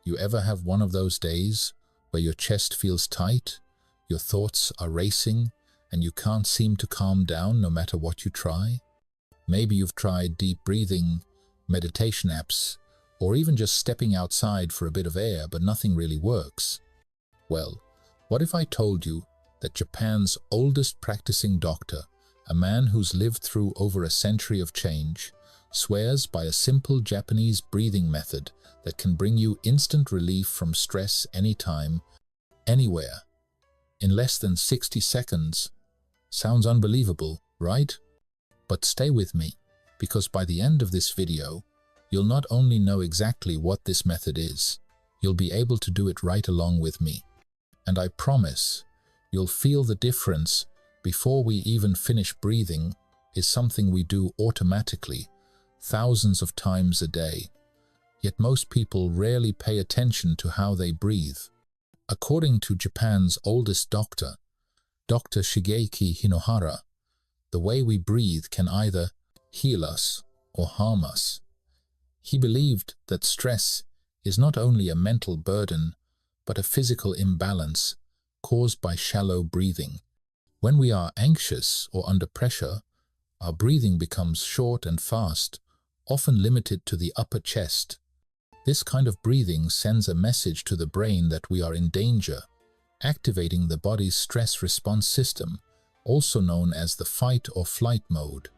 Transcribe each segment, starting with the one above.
You ever have one of those days where your chest feels tight, your thoughts are racing, and you can't seem to calm down no matter what you try? Maybe you've tried deep breathing, meditation apps, or even just stepping outside for a bit of air, but nothing really works. Well, what if I told you that Japan's oldest practicing doctor, a man who's lived through over a century of change, swears by a simple Japanese breathing method that can bring you instant relief from stress anytime, anywhere, in less than 60 seconds? Sounds unbelievable, right? But stay with me, because by the end of this video, you'll not only know exactly what this method is, you'll be able to do it right along with me. And I promise, you'll feel the difference before we even finish. Breathing is something we do automatically, thousands of times a day. Yet most people rarely pay attention to how they breathe. According to Japan's oldest doctor, Dr. Shigeaki Hinohara, the way we breathe can either heal us or harm us. He believed that stress is not only a mental burden, but a physical imbalance caused by shallow breathing. When we are anxious or under pressure, our breathing becomes short and fast, often limited to the upper chest. This kind of breathing sends a message to the brain that we are in danger, activating the body's stress response system, also known as the fight or flight mode.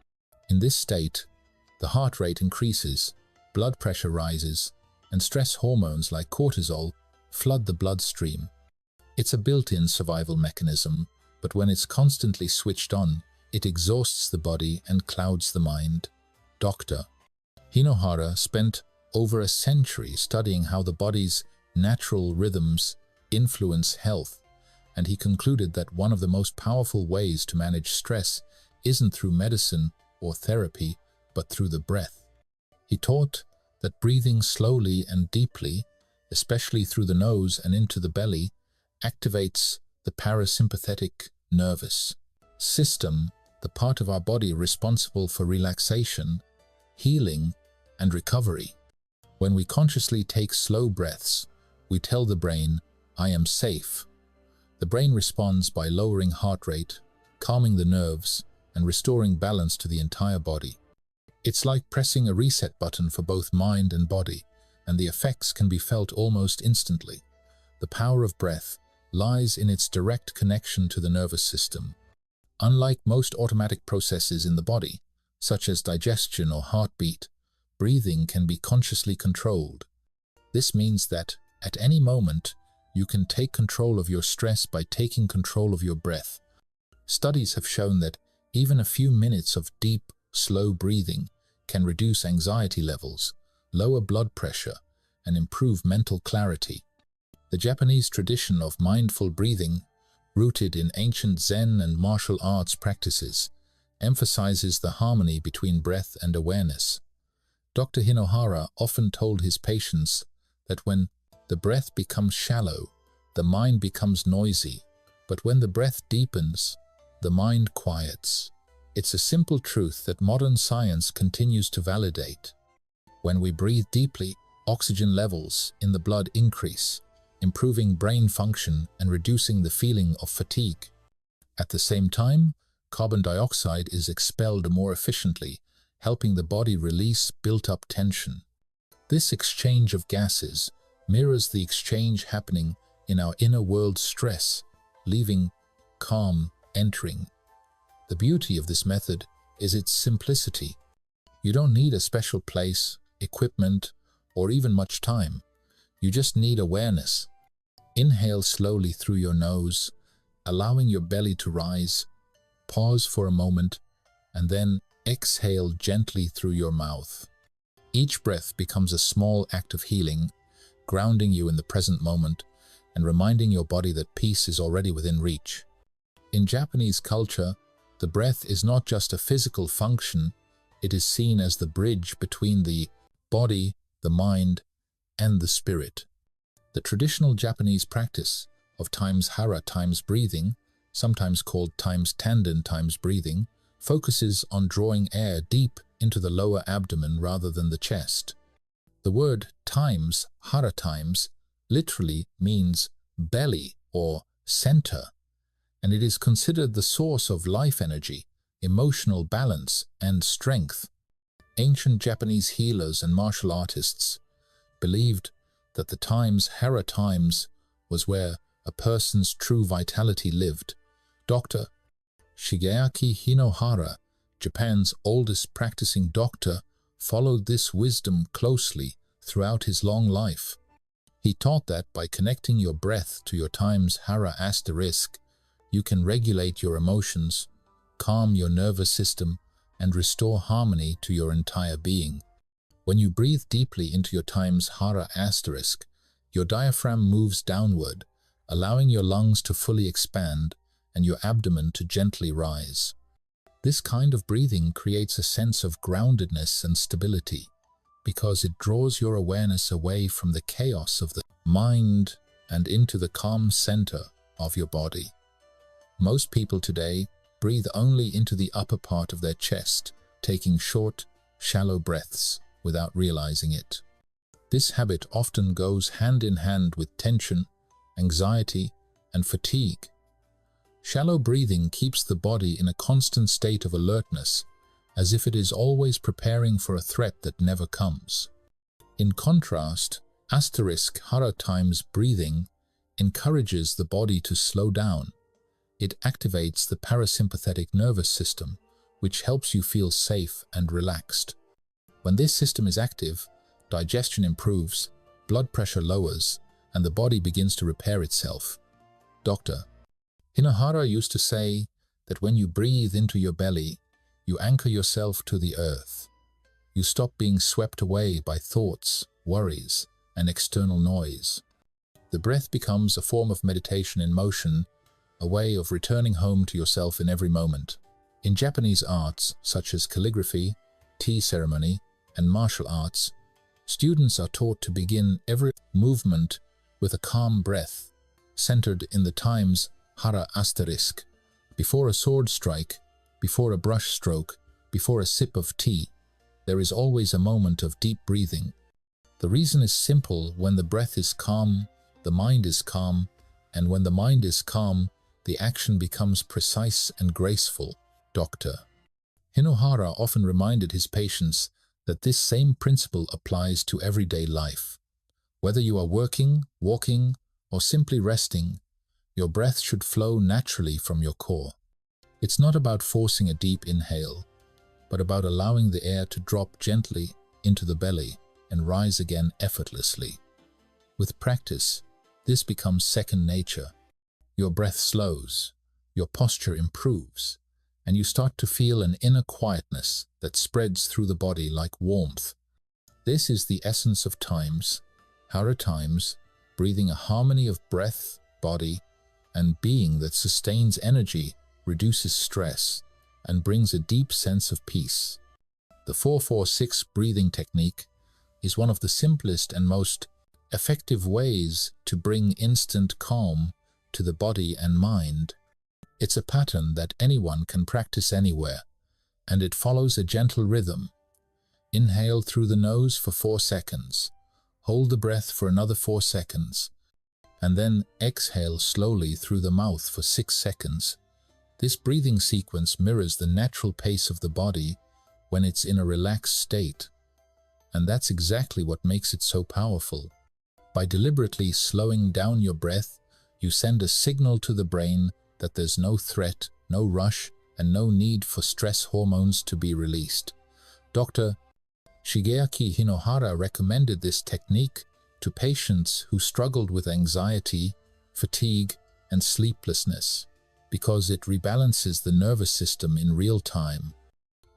In this state, the heart rate increases, blood pressure rises, and stress hormones like cortisol flood the bloodstream. It's a built-in survival mechanism, but when it's constantly switched on, it exhausts the body and clouds the mind. Dr. Hinohara spent over a century studying how the body's natural rhythms influence health, and he concluded that one of the most powerful ways to manage stress isn't through medicine or therapy, but through the breath. He taught that breathing slowly and deeply, especially through the nose and into the belly, activates the parasympathetic nervous system, the part of our body responsible for relaxation, healing, and recovery. When we consciously take slow breaths, we tell the brain, "I am safe." The brain responds by lowering heart rate, calming the nerves, and restoring balance to the entire body. It's like pressing a reset button for both mind and body, and the effects can be felt almost instantly. The power of breath lies in its direct connection to the nervous system. Unlike most automatic processes in the body, such as digestion or heartbeat, breathing can be consciously controlled. This means that, at any moment, you can take control of your stress by taking control of your breath. Studies have shown that even a few minutes of deep, slow breathing can reduce anxiety levels, lower blood pressure, and improve mental clarity. The Japanese tradition of mindful breathing, rooted in ancient Zen and martial arts practices, emphasizes the harmony between breath and awareness. Dr. Hinohara often told his patients that when the breath becomes shallow, the mind becomes noisy, but when the breath deepens, the mind quiets. It's a simple truth that modern science continues to validate. When we breathe deeply, oxygen levels in the blood increase, improving brain function and reducing the feeling of fatigue. At the same time, carbon dioxide is expelled more efficiently, helping the body release built-up tension. This exchange of gases mirrors the exchange happening in our inner world stress, leaving calm entering. The beauty of this method is its simplicity. You don't need a special place, equipment, or even much time. You just need awareness. Inhale slowly through your nose, allowing your belly to rise. Pause for a moment, and then exhale gently through your mouth. Each breath becomes a small act of healing, grounding you in the present moment and reminding your body that peace is already within reach. In Japanese culture, the breath is not just a physical function, it is seen as the bridge between the body, the mind, and the spirit. The traditional Japanese practice of times hara times breathing, sometimes called times tanden times breathing, focuses on drawing air deep into the lower abdomen rather than the chest. The word times, hara times, literally means belly or center, and it is considered the source of life energy, emotional balance, and strength. Ancient Japanese healers and martial artists believed that the times, Hara times, was where a person's true vitality lived. Dr. Shigeaki Hinohara, Japan's oldest practicing doctor, followed this wisdom closely throughout his long life. He taught that by connecting your breath to your time's Hara asterisk, you can regulate your emotions, calm your nervous system, and restore harmony to your entire being. When you breathe deeply into your time's Hara asterisk, your diaphragm moves downward, allowing your lungs to fully expand and your abdomen to gently rise. This kind of breathing creates a sense of groundedness and stability, because it draws your awareness away from the chaos of the mind and into the calm center of your body. Most people today breathe only into the upper part of their chest, taking short, shallow breaths without realizing it. This habit often goes hand in hand with tension, anxiety, and fatigue. Shallow breathing keeps the body in a constant state of alertness, as if it is always preparing for a threat that never comes. In contrast, asterisk Hara times breathing encourages the body to slow down. It activates the parasympathetic nervous system, which helps you feel safe and relaxed. When this system is active, digestion improves, blood pressure lowers, and the body begins to repair itself. Dr. Hinohara used to say that when you breathe into your belly, you anchor yourself to the earth. You stop being swept away by thoughts, worries, and external noise. The breath becomes a form of meditation in motion, a way of returning home to yourself in every moment. In Japanese arts, such as calligraphy, tea ceremony, and martial arts, students are taught to begin every movement with a calm breath, centered in the time's Hara asterisk. Before a sword strike, before a brush stroke, before a sip of tea, there is always a moment of deep breathing. The reason is simple: when the breath is calm, the mind is calm, and when the mind is calm, the action becomes precise and graceful. Dr. Hinohara often reminded his patients that this same principle applies to everyday life. Whether you are working, walking, or simply resting, your breath should flow naturally from your core. It's not about forcing a deep inhale, but about allowing the air to drop gently into the belly and rise again effortlessly. With practice, this becomes second nature. Your breath slows, your posture improves, and you start to feel an inner quietness that spreads through the body like warmth. This is the essence of times, Hara times, breathing a harmony of breath, body, and being that sustains energy, reduces stress, and brings a deep sense of peace. The 4-4-6 breathing technique is one of the simplest and most effective ways to bring instant calm to the body and mind. It's a pattern that anyone can practice anywhere, and it follows a gentle rhythm. Inhale through the nose for 4 seconds, hold the breath for another 4 seconds, and then exhale slowly through the mouth for 6 seconds. This breathing sequence mirrors the natural pace of the body when it's in a relaxed state, and that's exactly what makes it so powerful. By deliberately slowing down your breath, you send a signal to the brain that there's no threat, no rush, and no need for stress hormones to be released. Dr. Shigeaki Hinohara recommended this technique to patients who struggled with anxiety, fatigue, and sleeplessness, because it rebalances the nervous system in real time.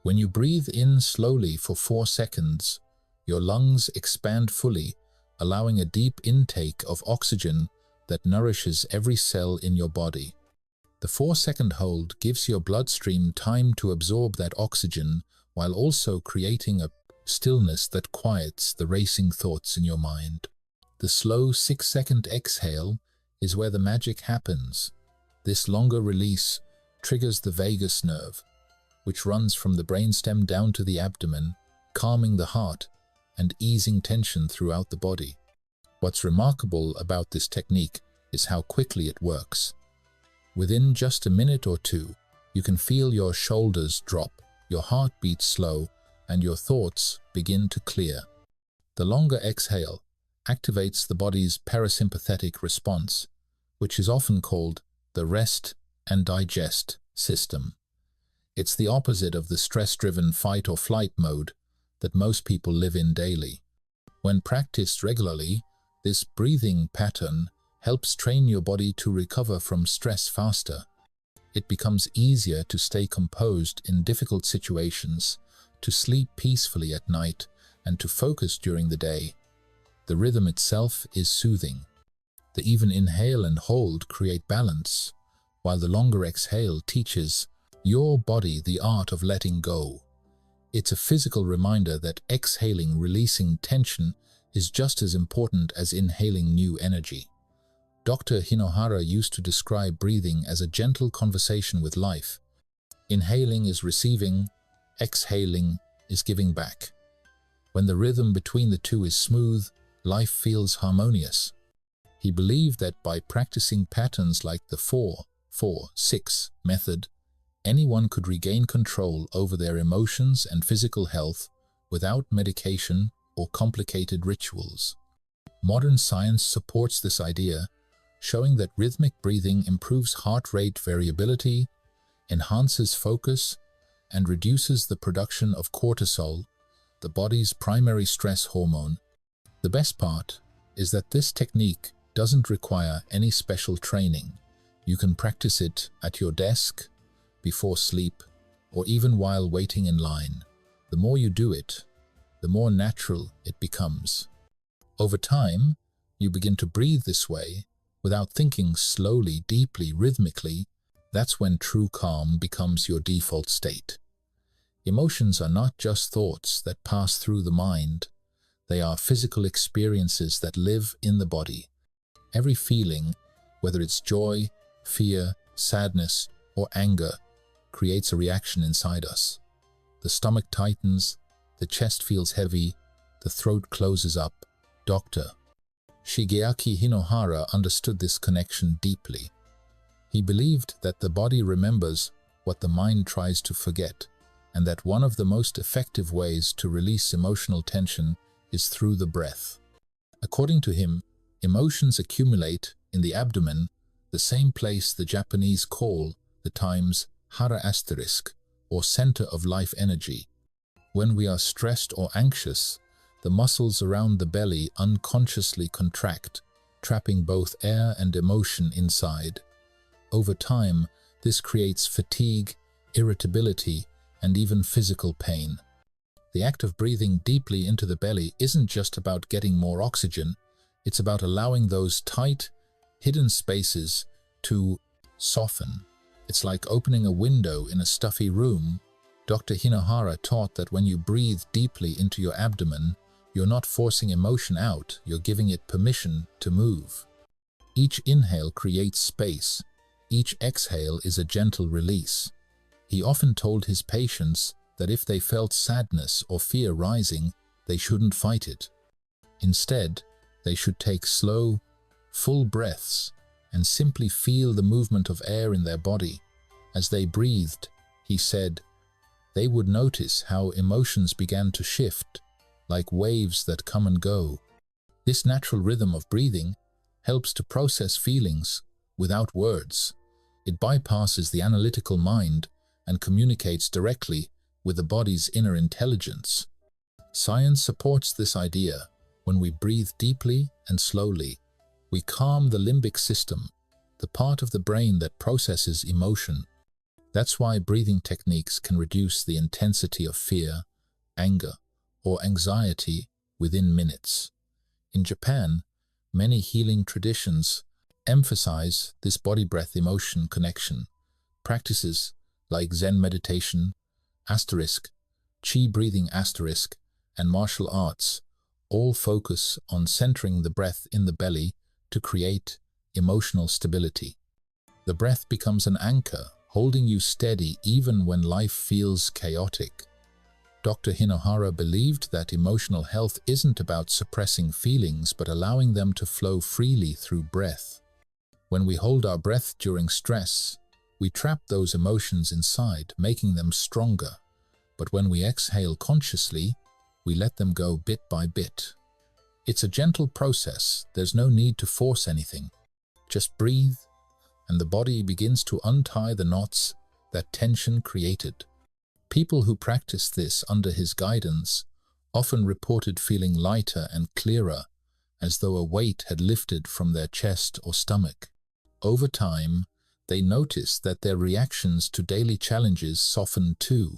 When you breathe in slowly for 4 seconds, your lungs expand fully, allowing a deep intake of oxygen that nourishes every cell in your body. The 4-second hold gives your bloodstream time to absorb that oxygen while also creating a stillness that quiets the racing thoughts in your mind. The slow 6-second exhale is where the magic happens. This longer release triggers the vagus nerve, which runs from the brainstem down to the abdomen, calming the heart and easing tension throughout the body. What's remarkable about this technique is how quickly it works. Within just a minute or two, you can feel your shoulders drop, your heartbeat slow, and your thoughts begin to clear. The longer exhale activates the body's parasympathetic response, which is often called the rest and digest system. It's the opposite of the stress-driven fight or flight mode that most people live in daily. When practiced regularly, this breathing pattern helps train your body to recover from stress faster. It becomes easier to stay composed in difficult situations, to sleep peacefully at night, and to focus during the day. The rhythm itself is soothing. The even inhale and hold create balance, while the longer exhale teaches your body the art of letting go. It's a physical reminder that exhaling, releasing tension, is just as important as inhaling new energy. Dr. Hinohara used to describe breathing as a gentle conversation with life. Inhaling is receiving, exhaling is giving back. When the rhythm between the two is smooth, life feels harmonious. He believed that by practicing patterns like the 4-4-6 method, anyone could regain control over their emotions and physical health without medication or complicated rituals. Modern science supports this idea, showing that rhythmic breathing improves heart rate variability, enhances focus, and reduces the production of cortisol, the body's primary stress hormone. The best part is that this technique doesn't require any special training. You can practice it at your desk, before sleep, or even while waiting in line. The more you do it, the more natural it becomes. Over time, you begin to breathe this way, without thinking, slowly, deeply, rhythmically. That's when true calm becomes your default state. Emotions are not just thoughts that pass through the mind. They are physical experiences that live in the body. Every feeling, whether it's joy, fear, sadness, or anger, creates a reaction inside us. The stomach tightens, the chest feels heavy, the throat closes up. Dr. Shigeaki Hinohara understood this connection deeply. He believed that the body remembers what the mind tries to forget, and that one of the most effective ways to release emotional tension is through the breath. According to him, emotions accumulate in the abdomen, the same place the Japanese call the times hara asterisk, or center of life energy. When we are stressed or anxious, the muscles around the belly unconsciously contract, trapping both air and emotion inside. Over time, this creates fatigue, irritability, and even physical pain. The act of breathing deeply into the belly isn't just about getting more oxygen, it's about allowing those tight, hidden spaces to soften. It's like opening a window in a stuffy room. Dr. Hinohara taught that when you breathe deeply into your abdomen, you're not forcing emotion out, you're giving it permission to move. Each inhale creates space. Each exhale is a gentle release. He often told his patients that if they felt sadness or fear rising, they shouldn't fight it. Instead, they should take slow, full breaths and simply feel the movement of air in their body. As they breathed, he said, they would notice how emotions began to shift, like waves that come and go. This natural rhythm of breathing helps to process feelings without words. It bypasses the analytical mind and communicates directly with the body's inner intelligence. Science supports this idea. When we breathe deeply and slowly, we calm the limbic system, the part of the brain that processes emotion. That's why breathing techniques can reduce the intensity of fear, anger, or anxiety within minutes. In Japan, many healing traditions emphasize this body-breath-emotion connection. Practices like Zen meditation, asterisk, Qi breathing asterisk, and martial arts all focus on centering the breath in the belly to create emotional stability. The breath becomes an anchor, holding you steady even when life feels chaotic. Dr. Hinohara believed that emotional health isn't about suppressing feelings but allowing them to flow freely through breath. When we hold our breath during stress, we trap those emotions inside, making them stronger. But when we exhale consciously, we let them go bit by bit. It's a gentle process. There's no need to force anything. Just breathe, and the body begins to untie the knots that tension created. People who practiced this under his guidance often reported feeling lighter and clearer, as though a weight had lifted from their chest or stomach. Over time, they noticed that their reactions to daily challenges softened too.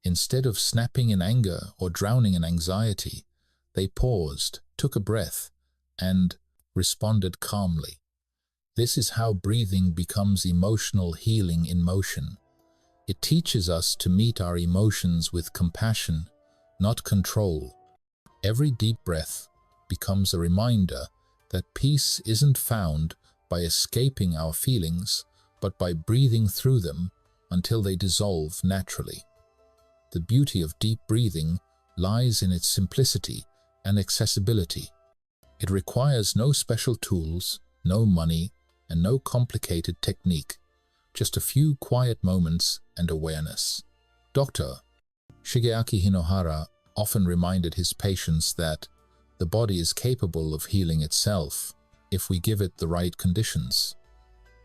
Instead of snapping in anger or drowning in anxiety, they paused, took a breath, and responded calmly. This is how breathing becomes emotional healing in motion. It teaches us to meet our emotions with compassion, not control. Every deep breath becomes a reminder that peace isn't found by escaping our feelings, but by breathing through them until they dissolve naturally. The beauty of deep breathing lies in its simplicity and accessibility. It requires no special tools, no money, and no complicated technique, just a few quiet moments and awareness. Dr. Shigeaki Hinohara often reminded his patients that the body is capable of healing itself if we give it the right conditions.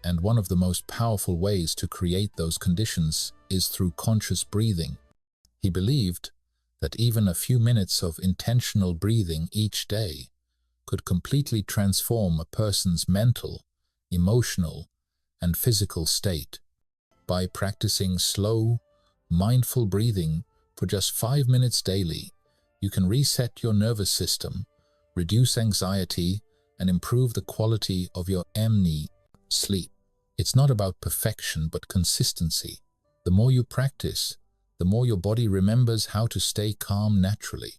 And one of the most powerful ways to create those conditions is through conscious breathing. He believed that even a few minutes of intentional breathing each day could completely transform a person's mental, emotional, and physical state. By practicing slow, mindful breathing for just 5 minutes daily, you can reset your nervous system, reduce anxiety, and improve the quality of your sleep. It's not about perfection but consistency. The more you practice, the more your body remembers how to stay calm naturally.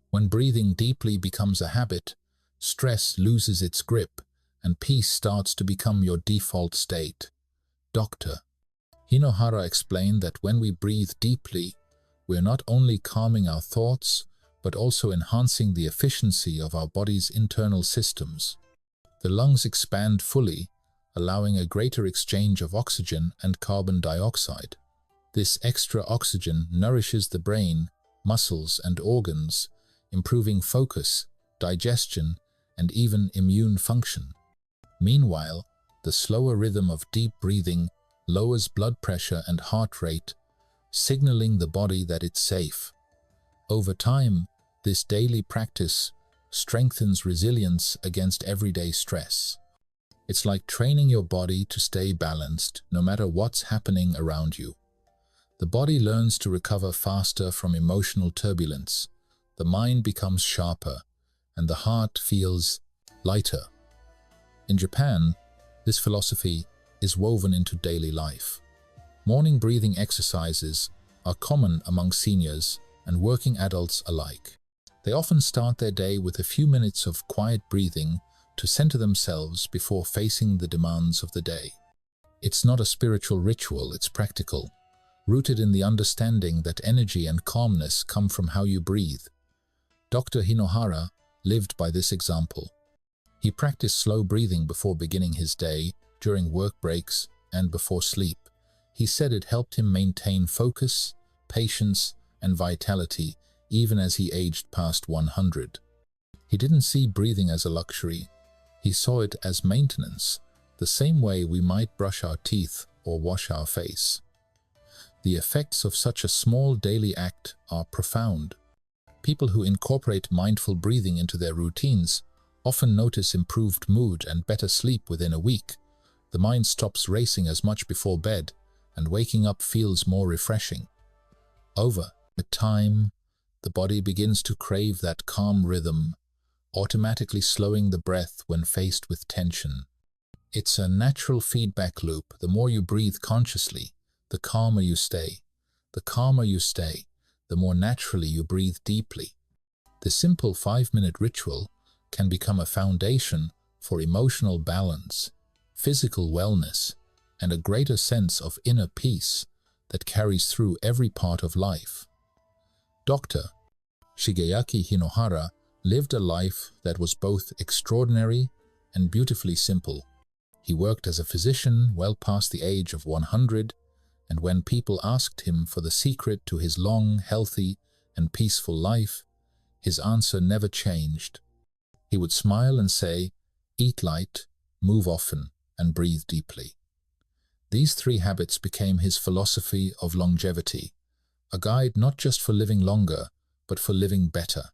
When breathing deeply becomes a habit, stress loses its grip and peace starts to become your default state. Dr. Hinohara explained that when we breathe deeply, we're not only calming our thoughts, but also enhancing the efficiency of our body's internal systems. The lungs expand fully, allowing a greater exchange of oxygen and carbon dioxide. This extra oxygen nourishes the brain, muscles, and organs, improving focus, digestion, and even immune function. Meanwhile, the slower rhythm of deep breathing lowers blood pressure and heart rate, signaling the body that it's safe. Over time, this daily practice strengthens resilience against everyday stress. It's like training your body to stay balanced no matter what's happening around you. The body learns to recover faster from emotional turbulence, the mind becomes sharper, and the heart feels lighter. In Japan, this philosophy is woven into daily life. Morning breathing exercises are common among seniors and working adults alike. They often start their day with a few minutes of quiet breathing to center themselves before facing the demands of the day. It's not a spiritual ritual, it's practical, rooted in the understanding that energy and calmness come from how you breathe. Dr. Hinohara lived by this example. He practiced slow breathing before beginning his day, during work breaks, and before sleep. He said it helped him maintain focus, patience, and vitality even as he aged past 100. He didn't see breathing as a luxury. He saw it as maintenance, the same way we might brush our teeth or wash our face. The effects of such a small daily act are profound. People who incorporate mindful breathing into their routines often notice improved mood and better sleep within a week. The mind stops racing as much before bed, and waking up feels more refreshing. Over time, the body begins to crave that calm rhythm, automatically slowing the breath when faced with tension. It's a natural feedback loop. The more you breathe consciously, the calmer you stay. The calmer you stay, the more naturally you breathe deeply. The simple 5-minute ritual can become a foundation for emotional balance, physical wellness, and a greater sense of inner peace that carries through every part of life. Dr. Shigeaki Hinohara lived a life that was both extraordinary and beautifully simple. He worked as a physician well past the age of 100, and when people asked him for the secret to his long, healthy, and peaceful life, his answer never changed. He would smile and say, "Eat light, move often, and breathe deeply." These three habits became his philosophy of longevity, a guide not just for living longer, but for living better.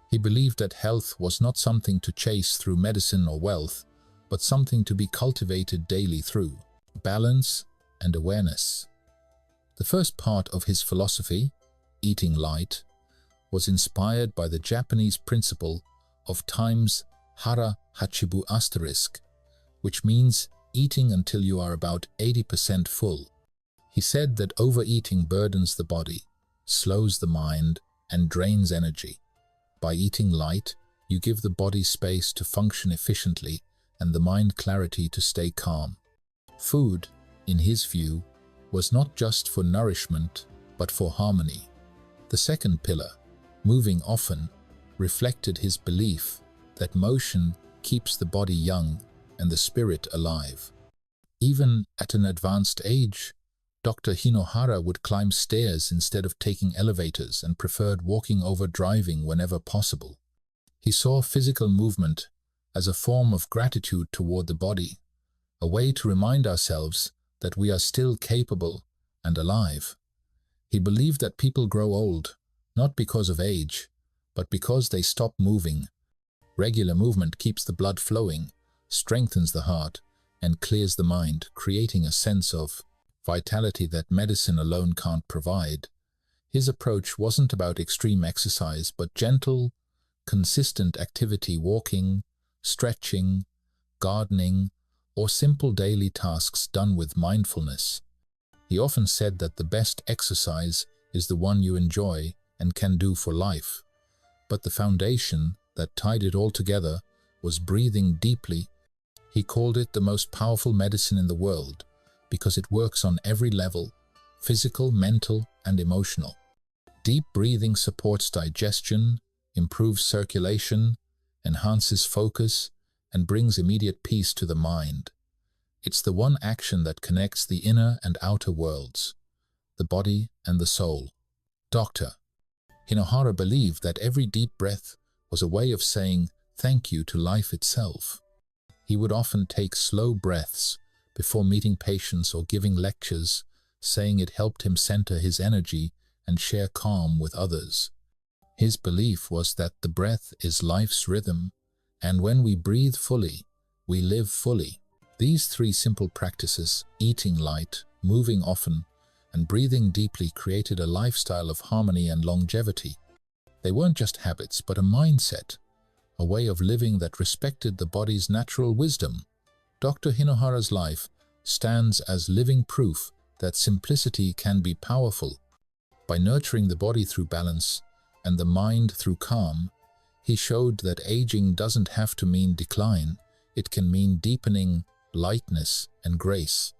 He believed that health was not something to chase through medicine or wealth, but something to be cultivated daily through balance and awareness. The first part of his philosophy, eating light, was inspired by the Japanese principle of times hara hachibu asterisk, which means eating until you are about 80% full. He said that overeating burdens the body, slows the mind, and drains energy. By eating light, you give the body space to function efficiently and the mind clarity to stay calm. Food, in his view, was not just for nourishment, but for harmony. The second pillar, moving often, reflected his belief that motion keeps the body young and the spirit alive. Even at an advanced age, Dr. Hinohara would climb stairs instead of taking elevators and preferred walking over driving whenever possible. He saw physical movement as a form of gratitude toward the body, a way to remind ourselves that we are still capable and alive. He believed that people grow old, not because of age, but because they stop moving. Regular movement keeps the blood flowing, strengthens the heart, and clears the mind, creating a sense of vitality that medicine alone can't provide. His approach wasn't about extreme exercise, but gentle, consistent activity, walking, stretching, gardening, or simple daily tasks done with mindfulness. He often said that the best exercise is the one you enjoy and can do for life. But the foundation that tied it all together was breathing deeply. He called it the most powerful medicine in the world because it works on every level, physical, mental, and emotional. Deep breathing supports digestion, improves circulation, enhances focus, and brings immediate peace to the mind. It's the one action that connects the inner and outer worlds, the body and the soul. Dr. Hinohara believed that every deep breath was a way of saying thank you to life itself. He would often take slow breaths before meeting patients or giving lectures, saying it helped him center his energy and share calm with others. His belief was that the breath is life's rhythm, and when we breathe fully, we live fully. These three simple practices, eating light, moving often, and breathing deeply, created a lifestyle of harmony and longevity. They weren't just habits, but a mindset, a way of living that respected the body's natural wisdom. Dr. Hinohara's life stands as living proof that simplicity can be powerful. By nurturing the body through balance and the mind through calm, he showed that aging doesn't have to mean decline. It can mean deepening, lightness, and grace.